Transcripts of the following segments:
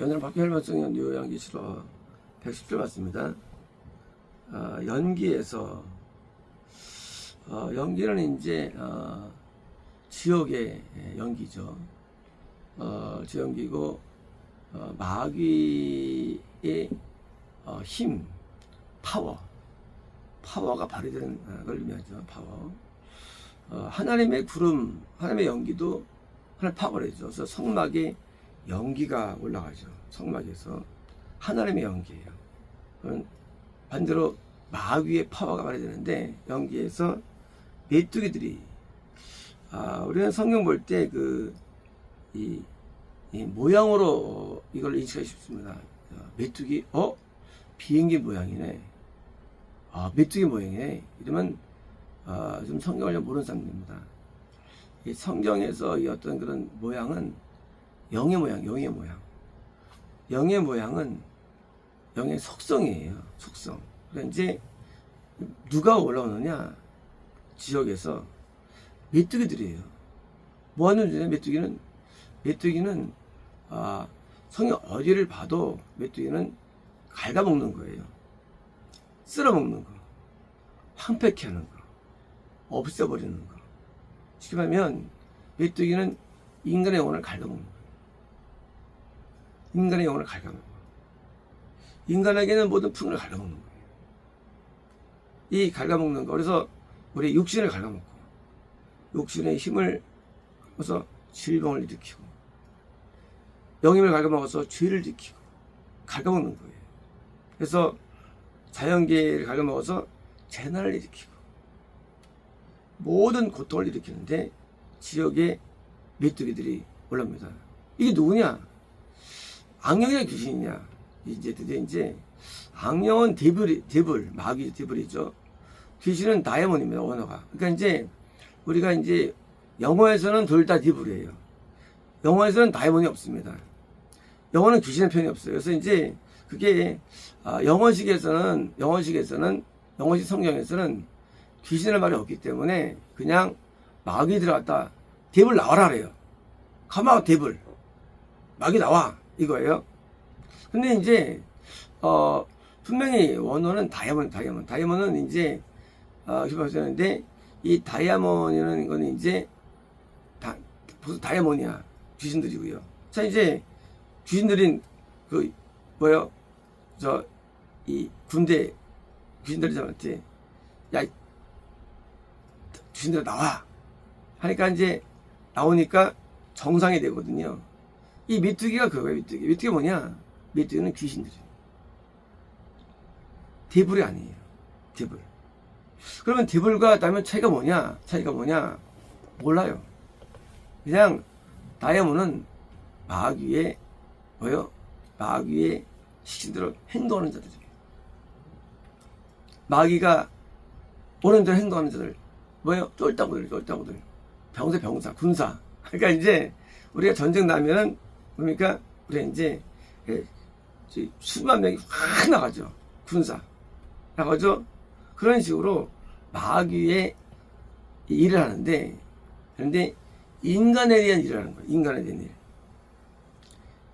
오늘 박혈만성 요양기 실어 110절 맞습니다. 연기에서 연기는 이제 지옥의 연기죠. 지연기고 마귀의 힘, 파워가 발휘되는 걸 의미하죠. 파워. 하나님의 구름, 하나님의 연기도 하나님 파워래죠. 그래서 성막에 연기가 올라가죠. 성막에서 하나님의 연기예요. 그건 반대로 마귀의 파워가 발휘되는데 연기에서 메뚜기들이 우리는 성경 볼 때 이 모양으로 이걸 인식하기 쉽습니다. 메뚜기, 비행기 모양이네. 메뚜기 모양이네. 이러면 좀 성경을 좀 모르는 사람입니다. 이 성경에서 이 어떤 그런 모양은 영의 모양. 영의 모양은 영의 속성이에요. 속성. 그러니까 이제 누가 올라오느냐? 지역에서 메뚜기들이에요. 뭐 하는 줄이냐? 메뚜기는 성경 어디를 봐도 메뚜기는 갉아먹는 거예요. 쓸어먹는 거, 황폐케 하는 거, 없애버리는 거. 쉽게 말하면 메뚜기는 인간의 영혼을 갉아먹는 거예요. 인간의 영혼을 갉아먹는 거예요. 인간에게는 모든 풍요를 갉아먹는 거예요. 이 갉아먹는 거. 그래서 우리 육신을 갉아먹고 육신의 힘을 얻어서 질병을 일으키고 영임을 갉아먹어서 죄를 일으키고 갉아먹는 거예요. 그래서 자연계를 갉아먹어서 재난을 일으키고 모든 고통을 일으키는데 지역에 메뚜기들이 올라옵니다. 이게 누구냐? 악령이냐 귀신이냐? 이제 드디어 악령은 마귀 데블이죠. 귀신은 다이아몬드입니다. 언어가. 그러니까 이제 우리가 이제 영어에서는 둘 다 데블이에요. 영어에서는 다이아몬드이 없습니다. 영어는 귀신의 표현이 없어요. 그래서 이제 그게 영어식 성경에서는 귀신의 말이 없기 때문에 그냥 마귀 들어갔다 데블 나와라 그래요. Come out 데블. 마귀 나와 이거예요. 근데 이제 분명히 원어는 다이아몬드는 이제 기억하셨는데 이 다이아몬드라는 거는 이제 무슨 다이아몬드야 귀신들이고요. 자 이제 귀신들인 이 군대 귀신들이 저한테 야 귀신들 나와 하니까 이제 나오니까 정상이 되거든요. 이 메뚜기가 그거예요. 메뚜기가 뭐냐? 메뚜기는 귀신들이에요. 데블이 아니에요. 데블. 그러면 데블과 다이아몬드 차이가 뭐냐? 몰라요. 그냥 다이아몬드는 마귀의 식신대로 행동하는 자들이에요. 마귀가 오는 대로 행동하는 자들. 쫄따구들. 병사, 군사. 그러니까 이제 우리가 전쟁 나면은 뭡니까? 우리가 이제 수만 명이 확 나가죠. 군사. 나가죠? 그런 식으로 마귀의 일을 하는데, 그런데 인간에 대한 일을 하는 거예요.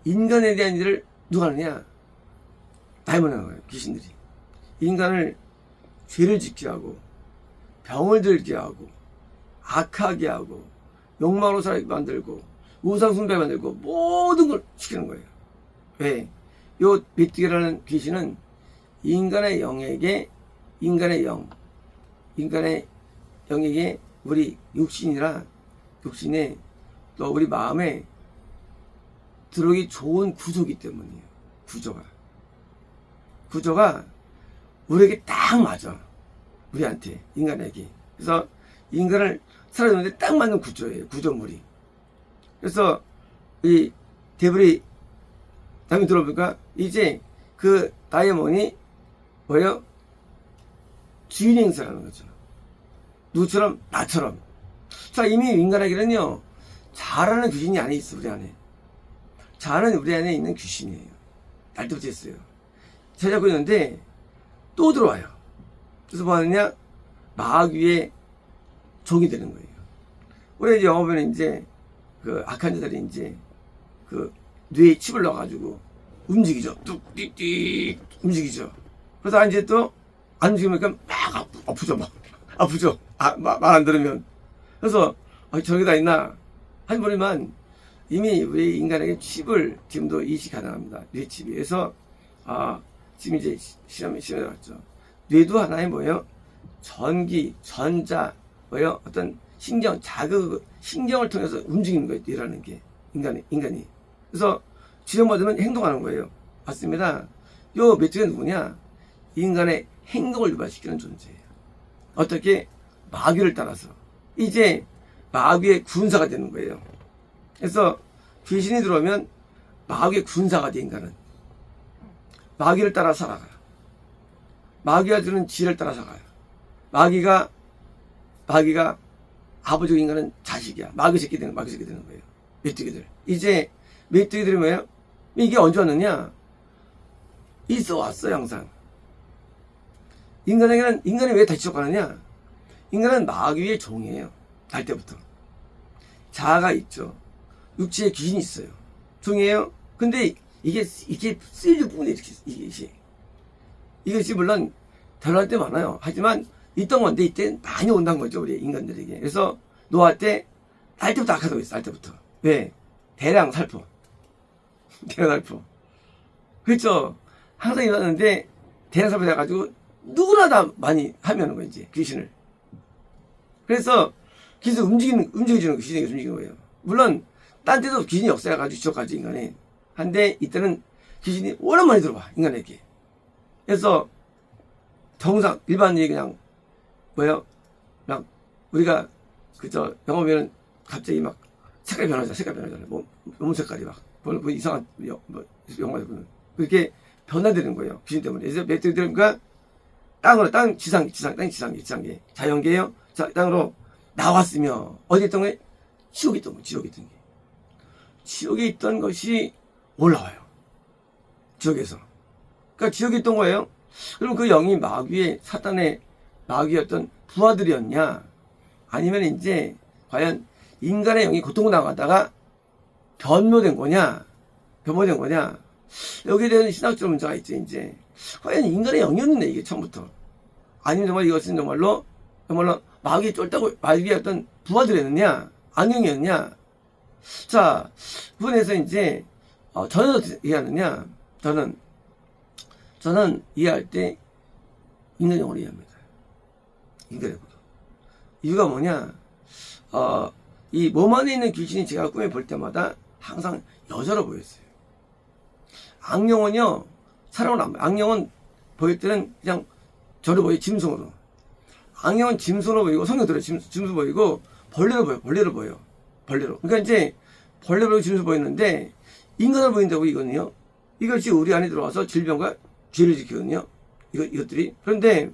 인간에 대한 일을 누가 하느냐? 다이아몬드 하는 거예요. 귀신들이. 인간을 죄를 짓게 하고, 병을 들게 하고, 악하게 하고, 욕망으로 살게 만들고, 우상숭배 만들고, 모든 걸 시키는 거예요. 왜? 요 메뚜기라는 귀신은 인간의 영에게 우리 육신에 또 우리 마음에 들어오기 좋은 구조이기 때문이에요. 구조가 우리에게 딱 맞아. 우리한테, 인간에게. 그래서 인간을 살아주는데 딱 맞는 구조예요. 구조물이. 그래서 이 데블이 다음에 들어보니까 이제 그 다이아몬드이 뭐예요? 주인 행사를 하는 거죠. 누구처럼? 나처럼. 자, 이미 인간에게는요, 잘하는 귀신이 안에 있어, 우리 안에. 잘하는 우리 안에 있는 귀신이에요. 날 때부터 했어요. 찾아고 있는데, 또 들어와요. 그래서 뭐 하느냐? 마귀의 종이 되는 거예요. 우리 이제 영화 보면 이제, 악한 자들이 이제, 뇌에 칩을 넣어가지고, 움직이죠. 뚝, 움직이죠. 그래서 이제 또, 안 움직이니까 막 아프죠, 막. 아프죠. 말 안 들으면. 그래서, 저기다 있나? 한 번이만 이미 우리 인간에게 칩을 지금도 이식 가능합니다. 뇌칩이. 그래서, 지금 이제 시험에 나왔죠. 뇌도 하나의 뭐예요? 전기, 전자, 뭐예요? 어떤 신경, 자극, 신경을 통해서 움직이는 거예요. 뇌라는 게. 인간이. 그래서 지정받으면 행동하는 거예요. 맞습니다. 요 메뚜기가 누구냐? 인간의 행동을 유발시키는 존재예요. 어떻게? 마귀를 따라서. 이제 마귀의 군사가 되는 거예요. 그래서 귀신이 들어오면 마귀의 군사가 돼, 인간은. 마귀를 따라 살아가요. 마귀가 주는 지혜를 따라 살아가요. 마귀가 아버지 인간은 자식이야. 마귀 새끼 되는 거예요. 메뚜기들. 이제 메뚜기들이 뭐예요? 이게 언제 왔느냐? 있어 왔어요, 항상. 인간이 왜 다 지적하느냐? 인간은 마귀의 종이에요. 날 때부터. 자아가 있죠. 육체에 귀신이 있어요. 종이에요. 근데 이게 쓰일 뿐이에요. 이것이 물론 덜할 때 많아요. 하지만 있던 건데 이때 많이 온다는 거죠, 우리 인간들에게. 그래서 노아 때 날 때부터 악하다고 했어. 날 때부터. 왜? 대량 살포. 그렇죠. 항상 일어났는데 대량 살포 돼가지고 누구나 다 많이 하면은 거예요, 이제 귀신을. 그래서 귀신 움직여주는 귀신이 움직이는 거예요. 물론 딴 데도 귀신이 역사해가지고 지적하지, 인간이. 한데 이때는 귀신이 워낙 많이 들어와, 인간에게. 그래서 정상 일반인이 그냥 뭐예요? 막 우리가 그저 영화 보면 갑자기 막 색깔이 변하잖아요. 몸 색깔이 막 이상한 영화에 보면 그렇게 변화되는 거예요. 귀신 때문에. 그래서 메뚜기들과 땅 지상계 자연계예요. 자, 땅으로 나왔으며 어디 있던 거예요? 지옥에 있던 게. 지옥에 있던 것이 올라와요. 지옥에서. 그러니까 지옥에 있던 거예요. 그럼 그 영이 사탄의 마귀였던 부하들이었냐? 아니면 이제 과연 인간의 영이 고통을 당하다가 변모된 거냐? 여기에 대한 신학적 문제가 있죠, 이제. 과연 인간의 영이었는데, 이게 처음부터. 아니면 정말 이것은 정말로 마귀에 쫄다고, 마귀의 어떤 부하들이었느냐? 악령이었냐? 자, 부분에서 이제, 저는 어떻게 이해하느냐? 저는 이해할 때 인간 영어로 이해합니다. 인간의 구도. 이유가 뭐냐? 이 몸 안에 있는 귀신이 제가 꿈에 볼 때마다 항상 여자로 보였어요. 악령은요, 사람을 안 봐요. 악령은 보일 때는 그냥 저를 보여요, 짐승으로. 악령은 짐승으로 보이고, 성경대로 짐승 보이고, 벌레로 보여요. 그러니까 이제, 벌레로 보이고 짐승 보이는데, 인간으로 보인다고 이거는요, 이것이 우리 안에 들어와서 질병과 죄를 지키거든요. 이것들이. 그런데,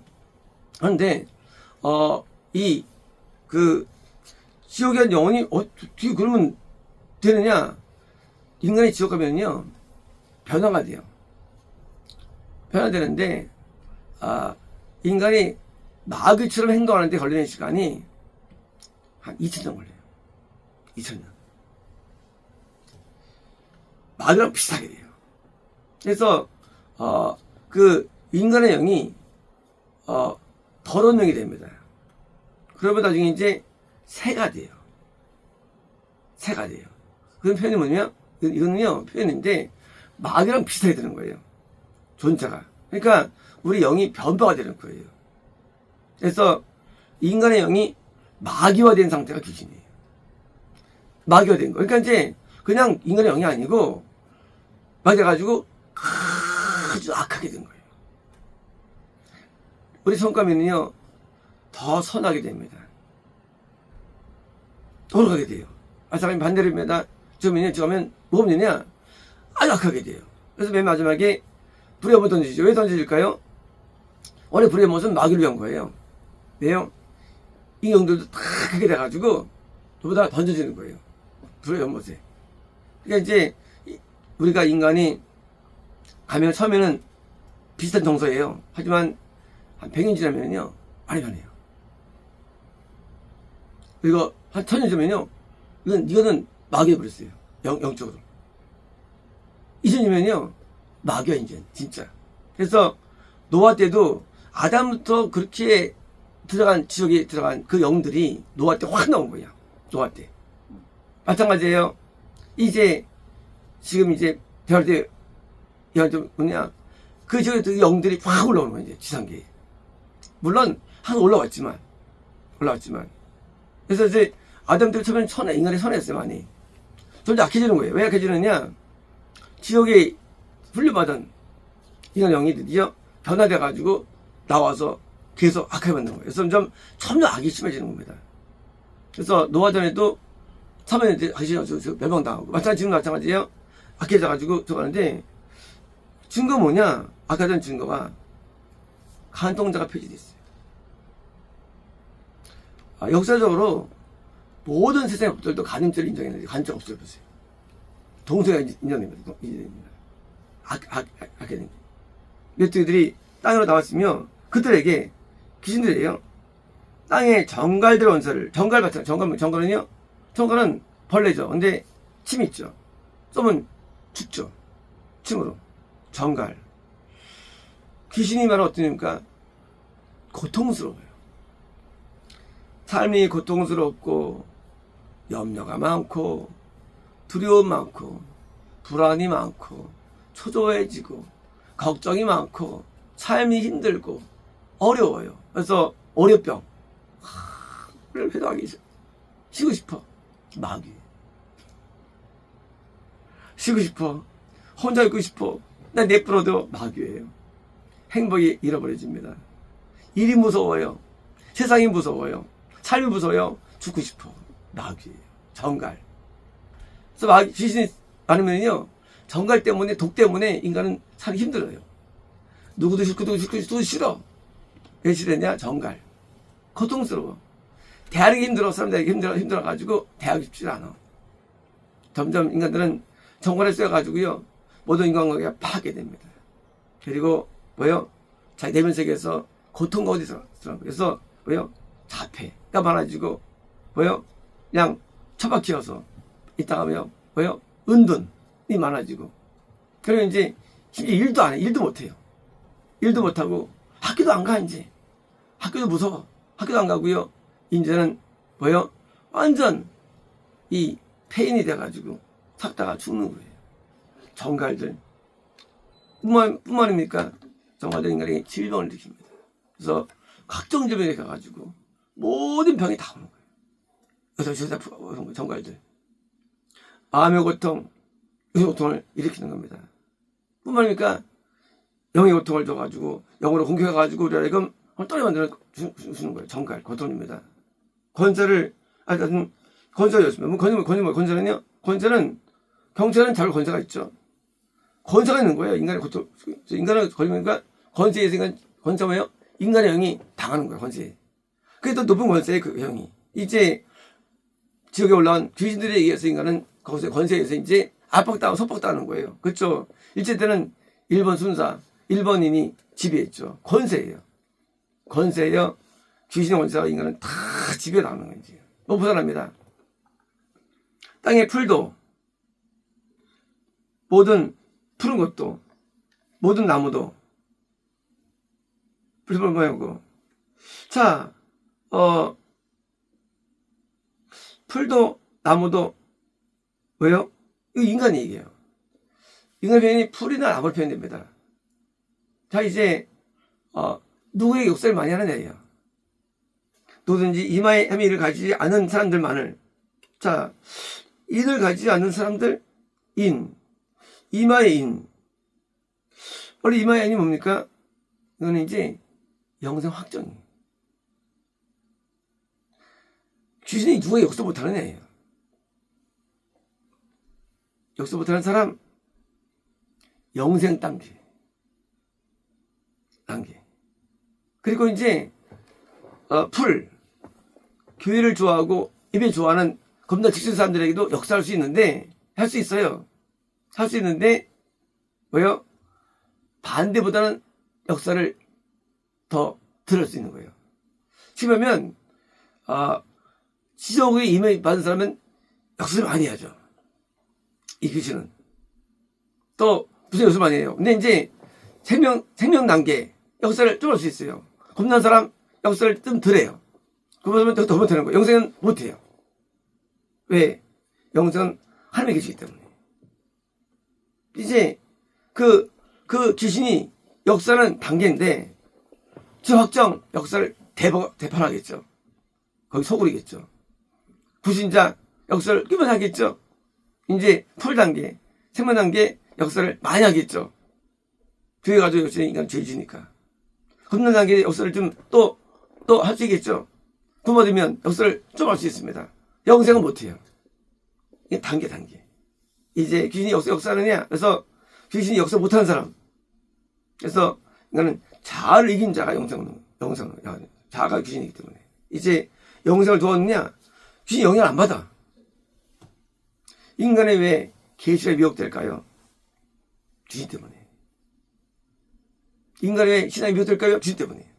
지옥에 한 영혼이, 어떻게 그러면 되느냐? 인간이 지옥 가면요, 변화가 돼요. 변화되는데, 인간이 마귀처럼 행동하는데 걸리는 시간이 한 2000년 걸려요. 2000년. 마귀랑 비슷하게 돼요. 그래서, 인간의 영이, 더러운 영이 됩니다. 그러면 나중에 이제 새가 돼요. 그런 표현이 뭐냐면, 이거는요, 표현인데, 마귀랑 비슷하게 되는 거예요. 존재가. 그러니까, 우리 영이 변화가 되는 거예요. 그래서, 인간의 영이 마귀화된 상태가 귀신이에요. 마귀화된 거. 그러니까 이제, 그냥 인간의 영이 아니고, 막 돼가지고, 아주 악하게 된 거예요. 우리 성감이는요, 더 선하게 됩니다. 돌아가게 돼요. 사람이 반대로 입니다. 저면 뭐가 되냐? 아주 악하게 돼요. 그래서 맨 마지막에 불의 연못 던지죠. 왜 던져질까요? 원래 불의 연못은 마귀를 위한 거예요. 왜요? 이 영들도 다 크게 돼가지고 전부 다 던져지는 거예요. 불의 연못에. 그러니까 이제 우리가 인간이 가면 처음에는 비슷한 정서예요. 하지만 한 100년 지나면요 많이 변해요. 그리고 한 1000년 지나면요 이거는 마귀에 버렸어요. 영적으로. 2000년이면요 마귀야, 이제 진짜. 그래서 노아 때도 아담부터 그렇게 들어간 지옥에 들어간 그 영들이 노아 때 확 나온 거야. 노아 때. 마찬가지예요. 이제 지금 이제 대할 때 좀 뭐냐, 그 지역에 그 영들이 확 올라오는 거야, 이제 지상계에. 물론 한 올라왔지만. 그래서 이제 아담 때 처음에는 인간이 선했어요, 많이. 점점 약해지는 거예요. 왜 약해지느냐? 지옥에 훈련받은 인간 영이 드디어 변화돼가지고 나와서 계속 악하게 만든 거예요. 그래서 점점 악이 심해지는 겁니다. 그래서 노아 전에도 처음에는 이제 악이 멸망당하고, 지금 마찬가지예요. 악해져가지고 들어가는데, 증거 뭐냐? 아까 전 증거가 간통자가 폐지돼 있어요. 역사적으로 모든 세상의 법들도 간음죄를 인정했는데 간죄가 없어요. 보세요. 동서가 인정됩니다. 악하게 된 게. 멸종들이 땅으로 나왔으며 그들에게 귀신들이에요. 땅에 정갈들 원서를, 정갈은요? 정갈은 벌레죠. 근데 침이 있죠. 쏘면 죽죠. 침으로. 정갈. 귀신이 말은 어떠니까 고통스러워요. 삶이 고통스럽고 염려가 많고 두려움 많고 불안이 많고 초조해지고 걱정이 많고 삶이 힘들고 어려워요. 그래서 월요병 회도하기 쉬고 싶어. 마귀. 쉬고 싶어. 혼자 있고 싶어. 나 내버려도 마귀예요. 행복이 잃어버려집니다. 일이 무서워요. 세상이 무서워요. 삶이 무서워요. 죽고 싶어. 마귀예요. 정갈. 그래서 귀신이 많으면요, 정갈 때문에, 독 때문에 인간은 살기 힘들어요. 누구도 싫어. 왜 싫었냐? 정갈. 고통스러워. 대하기 힘들어. 사람들에게 힘들어가지고 대하기 쉽지 않아. 점점 인간들은 정갈에 쏘여가지고요, 모든 인간관계가 파괴됩니다. 그리고 자기 내면 세계에서 고통과 어디서 그래서 자폐가 많아지고 그냥 처박혀서 있다가 은둔이 많아지고, 그리고 이제 심지어 일도 안 해. 일도 못해요. 일도 못하고 학교도 안 가. 이제 학교도 무서워. 학교도 안 가고요. 이제는 완전 이 폐인이 돼가지고 삭다가 죽는 거예요. 정갈들 뿐만입니까? 정갈들 인간에게 질병을 일으킵니다. 그래서 각종 질병에 가가지고 모든 병이 다 오는 거예요. 정갈들 암의 고통, 이 고통을 일으키는 겁니다. 뿐만입니까? 영의 고통을 줘가지고 영으로 공격해가지고 우리가 똘똘히 만들어 주는 거예요. 정갈 고통입니다. 권세를 권세였습니다. 권세는요? 경찰은 잘 권세가 있죠. 권세가 있는 거예요. 인간의 고통, 인간을 걸리니까 권세에서 권세 뭐예요? 인간의 영이 당하는 거예요. 권세. 그게 또 높은 권세의 그 영이. 이제 지역에 올라온 귀신들에 의해서 인간은 거기서 권세에 의해서 이제 압박당하고 속박당하는 거예요. 그렇죠? 일제 때는 일본 순사, 일본인이 지배했죠. 권세예요. 귀신의 권세가 인간은 다 지배에 나오는 거지. 못 벗어납니다. 땅의 풀도, 모든 푸른 것도, 모든 나무도 불을 모양고. 자, 풀도 나무도 왜요? 이거 인간 얘기예요. 인간 표현이 풀이나 나무를 표현됩니다. 자, 이제 누구에게 욕설을 많이 하는 애예요. 누구든지 이마에 혐의를 가지지 않은 사람들만을. 자, 인을 가지지 않는 사람들, 이마의 인. 원래 이마의 인이 뭡니까? 이거는 이제 영생 확정이에요. 귀신이 누가 욕설 못하는 애예요. 욕설 못하는 사람, 영생 단계. 그리고 이제 교회를 좋아하고 예배 좋아하는 겁나 직선 사람들에게도 역사할 수 있는데, 할 수 있어요. 할 수 있는데 반대보다는 역사를 더 들을 수 있는 거예요. 지금 하면 지옥에 임해 받은 사람은 역사를 많이 하죠. 이 귀신은. 또 무슨 요소 많이 해요. 근데 이제 생명 단계 역사를 좀 할 수 있어요. 겁난 사람 역사를 좀 덜 해요. 그러면 더 못하는 거예요. 영생은 못해요. 왜? 영생은 하나님이 계시기 때문에. 이제 그 귀신이 역사는 단계인데 저 확정 역사를 대판하겠죠. 거기 소굴이겠죠. 불신자 역사를 규명하겠죠. 이제 풀 단계, 생명 단계 역사를 많이 하겠죠. 뒤에 가지고 역시 인간 죄 지니까. 겁난 단계 역사를 좀 또 할 수 있겠죠. 부모되면 역사를 좀 할 수 있습니다. 영생은 못해요. 이게 단계. 이제 귀신이 역사하느냐? 그래서 귀신이 역사 못하는 사람. 그래서 인간은 자아를 이긴 자가 영생은 자아가 귀신이기 때문에. 이제 영생을 두었느냐? 귀신이 영향을 안 받아. 인간의 왜 계시가 미혹될까요? 귀신 때문에. 인간의 왜 신앙이 미혹될까요? 귀신 때문에.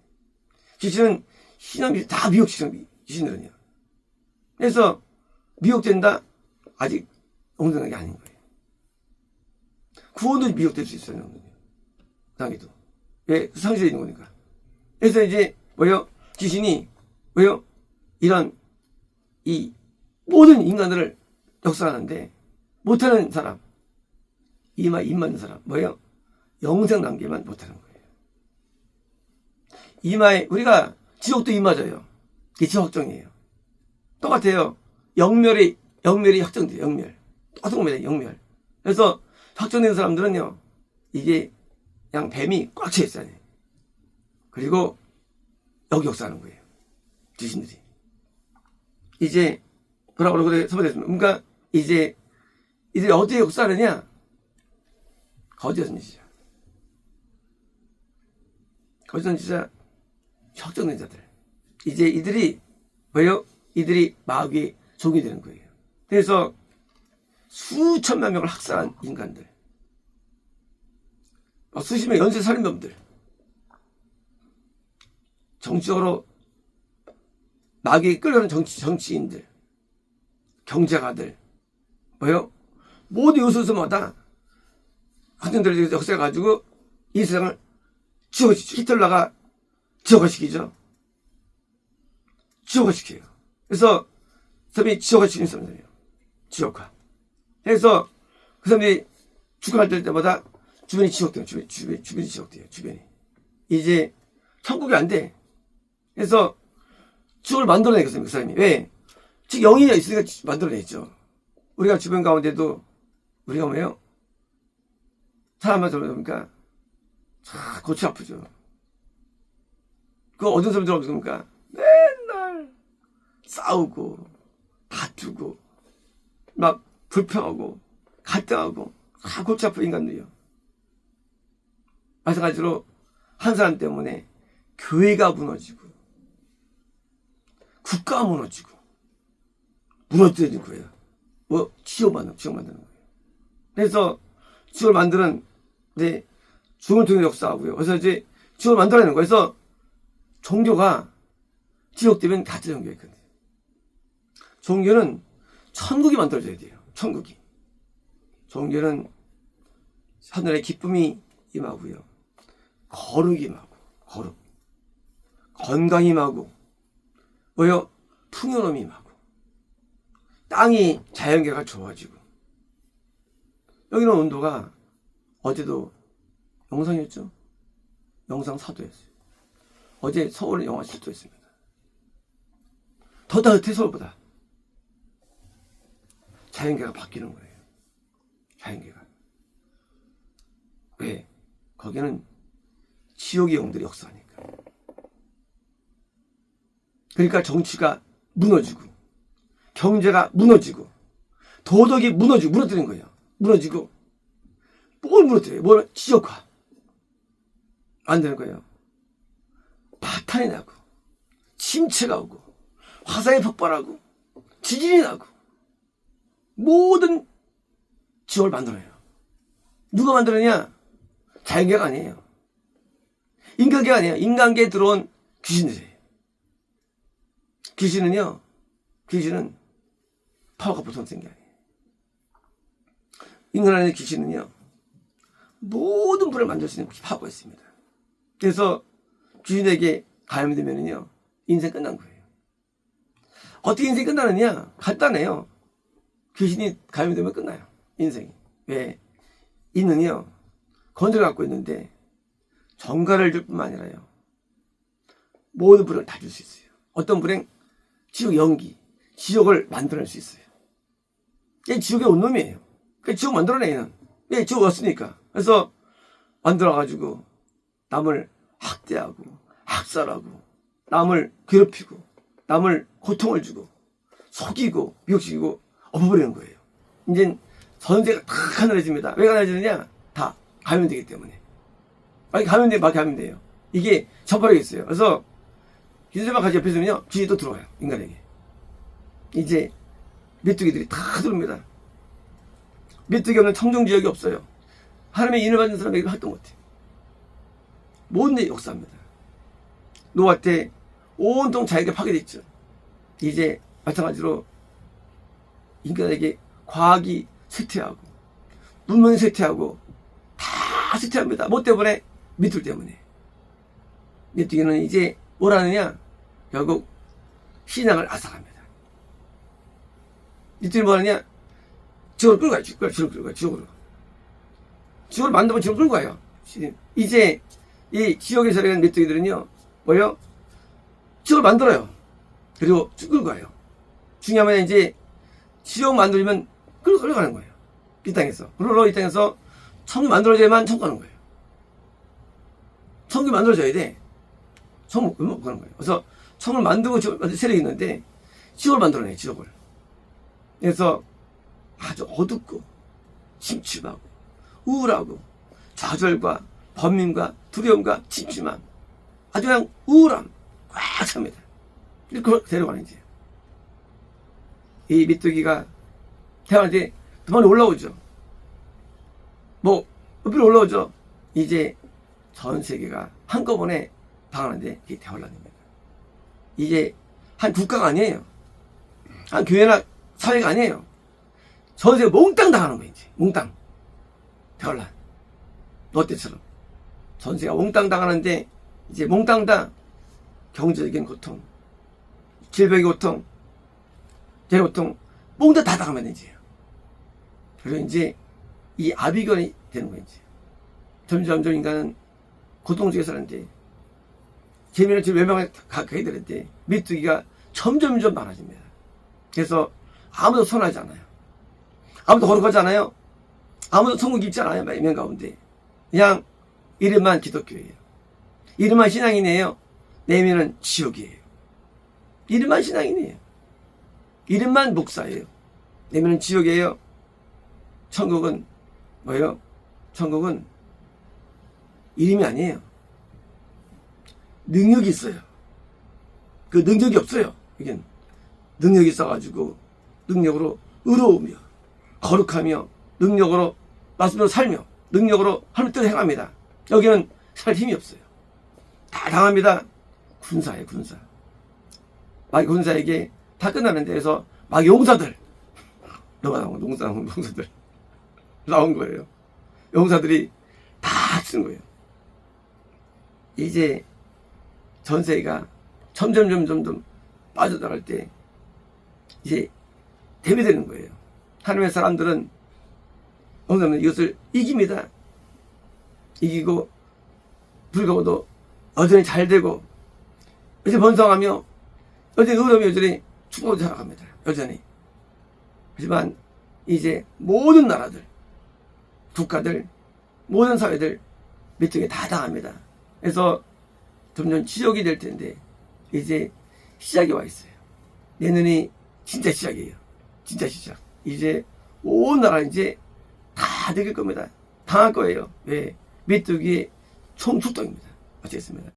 귀신은 신앙이 다 미혹시켜, 귀신들은요. 그래서 미혹된다? 아직 영생한 게 아닌 거예요. 구원도 미혹될 수 있어요, 영생은요. 당해도. 왜? 상실에 있는 거니까. 그래서 이제, 귀신이, 이런, 이, 모든 인간들을 역사하는데, 못하는 사람, 입 맞는 사람, 영생 단계만 못하는 거예요. 이마에, 우리가 지옥도 입 맞아요. 이게 지옥 확정이에요. 똑같아요. 영멸이 확정돼요, 영멸. 똑같은 겁니다, 영멸. 그래서 확정된 사람들은요, 이게 그냥 뱀이 꽉 차 있어요. 그리고 여기 역사하는 거예요. 귀신들이. 이제, 그러고 그래 선포됐습니다. 그러니까 이제 이들이 어디에 역사하느냐? 거짓 선지자. 거짓 선지자, 확정된 자들. 이제 이들이 이들이 마귀의 종이 되는 거예요. 그래서 수천만 명을 학살한 인간들. 수십 명 연쇄 살인범들. 정치적으로 마귀에 끌려가는 정치인들. 경제가들. 모든 요소마다 학생들이 역사해가지고 이 세상을 히틀러가 지옥화시키죠. 지옥화시켜요. 그래서 그 사람이 지옥화시키는 사람들이에요. 지옥화. 그래서 그 사람들이 죽어갈 때마다 주변이 지옥돼요. 주변이 지옥돼요. 주변이. 이제 천국이 안 돼. 그래서 지옥을 만들어내겠어요. 그 사람이. 왜? 즉 영이 있으니까 만들어냈죠. 우리가 주변 가운데도 우리가 사람만 들어보니까 참 골치 아프죠. 그 어떤 사람들 없습니까? 맨날 싸우고 다투고 막 불평하고 갈등하고 골치 아픈 인간들이요. 마찬가지로 한 사람 때문에 교회가 무너지고 국가가 무너지고 무너뜨리는 거예요. 지옥 만드는 거예요. 그래서 지옥을 만드는 죽음을 통해 역사하고요. 그래서 이제 지옥을 만들어내는 거예요. 그래서 종교가 지옥 되면 가짜 종교가 있거든요. 종교는 천국이 만들어져야 돼요. 천국이. 종교는 하늘의 기쁨이 임하고요. 거룩이 임하고, 거룩. 건강이 임하고, 풍요로움이 임하고, 땅이 자연계가 좋아지고, 여기는 온도가 어제도 영상이었죠? 영상 4도였어요. 어제 서울은 영하 10도였습니다. 더 따뜻해, 서울보다. 자연계가 바뀌는 거예요. 자연계가. 왜? 거기는 지옥의 영들이 역사하니까. 그러니까 정치가 무너지고, 경제가 무너지고, 도덕이 무너뜨리는 거예요. 무너지고, 뭘 무너뜨려요? 뭘 지옥화. 안 되는 거예요. 파탄이 나고, 침체가 오고, 화산이 폭발하고, 지진이 나고, 모든 지옥을 만들어요. 누가 만들었냐? 자연계가 아니에요. 인간계가 아니에요. 인간계에 들어온 귀신들이에요. 귀신은 파워가 보통 생긴 게 아니에요. 인간 안에 귀신은요, 모든 불을 만들 수 있는 파워가 있습니다. 그래서 귀신에게 감염되면요 인생 끝난 거예요. 어떻게 인생이 끝나느냐? 간단해요. 귀신이 감염되면 끝나요. 인생이. 왜? 이는요 건조를 갖고 있는데 정가를 줄 뿐만 아니라요 모든 불을 다 줄 수 있어요. 어떤 불행? 지옥 연기, 지옥을 만들어낼 수 있어요. 얘 지옥의 온놈이에요. 그러니까 지옥 만들어내는. 왜? 지옥 왔으니까. 그래서 만들어가지고 남을 학대하고 학살하고 남을 괴롭히고 남을 고통을 주고 속이고 미혹시키고 엎어버리는 거예요. 이제 전세가 다 가난해집니다. 왜 가난해지느냐? 다 감염되기 때문에. 막 감염돼요. 이게 전파력이 있어요. 그래서 균세만 같이 옆에 있으면요 귀신이 또 들어와요. 인간에게. 이제 메뚜기들이 다 들어옵니다. 메뚜기 없는 청정지역이 없어요. 하나님의 인을 받는 사람에게 활동 못해요. 모든 데 역사합니다. 노아 때 온통 자기가 파괴됐죠. 이제 마찬가지로 인간에게 과학이 쇠퇴하고 문명이 쇠퇴하고 다 쇠퇴합니다. 뭐 때문에? 밑줄 때문에. 메뚜기는 이제 뭘 하느냐? 결국 신앙을 앗아갑니다. 밑줄이 뭐 하느냐? 지옥을 끌고 가요. 지옥을 끌고 가요. 지옥을 만들면 지옥을 끌고 가요. 이제 이 지옥에 살아가는 메뚜기들은요 뭐요? 지옥을 만들어요. 그리고 끌고 가요. 중요한 건 이제 지옥 만들면 끌어가는 거예요. 이 땅에서. 그러러 이 땅에서 천국이 만들어져야만 천국 가는 거예요. 천국이 만들어져야 돼. 천국 못 가는 거예요. 그래서 천국을 만들고 지옥을 만들 세력이 있는데 지옥을 만들어내요. 지옥을. 그래서 아주 어둡고 침침하고 우울하고 좌절과 번민과 두려움과 침침함 아주 그냥 우울함 꽉 찹니다. 그걸 데려가는 이제 이 메뚜기가 태어날 그 많이 올라오죠. 뭐 높이로 올라오죠. 이제 전 세계가 한꺼번에 당하는데 이게 대환란입니다. 이제 한 국가가 아니에요. 한 교회나 사회가 아니에요. 전 세계 몽땅 당하는 거예요. 이제 몽땅 대환란. 너 때처럼 전 세계가 몽땅 당하는데 이제 몽땅 다 경제적인 고통, 질병의 고통, 재해 고통 몽땅 다 당하면 이제 그리고 이제 이 아비견이 되는 거예요. 이제 점점 인간은 고통 속에 사는데 재미는 지금 멸망에 가까이 되는데 메뚜기가 점점 많아집니다. 그래서 아무도 선하지 않아요. 아무도 거룩하지 않아요. 아무도 천국 입지 않아요. 명 가운데 그냥 이름만 기독교예요. 이름만 신앙이네요. 내면은 지옥이에요. 이름만 신앙이네요. 이름만 목사예요. 내면은 지옥이에요. 천국은 뭐예요? 천국은 이름이 아니에요. 능력이 있어요. 그 능력이 없어요. 이게 능력이 있어가지고 능력으로 의로우며 거룩하며 능력으로 말씀대로 살며 능력으로 하나님 뜻을 행합니다. 여기는 살 힘이 없어요. 다 당합니다. 군사예요. 군사. 막 군사에게 다 끝나는데 그래서 막 용사들 너가 나온 용사들 나온 거예요. 용사들이 다 쓰는 거예요. 이제 전세가 점점 빠져나갈 때 이제 대비되는 거예요. 하나님의 사람들은 이것을 이깁니다. 이기고 불가고도 여전히 잘 되고 이제 번성하며 여전히 의로움이 여전히 축복을 살아갑니다. 여전히. 하지만 이제 모든 나라들, 국가들, 모든 사회들 밑에 다 당합니다. 그래서 점점 지옥이 될 텐데 이제 시작이 와 있어요. 내년이 진짜 시작이에요. 진짜 시작. 이제 온 나라 이제 다 되길 겁니다. 당할 거예요. 왜? 메뚜기의 총출동입니다. 마치겠습니다.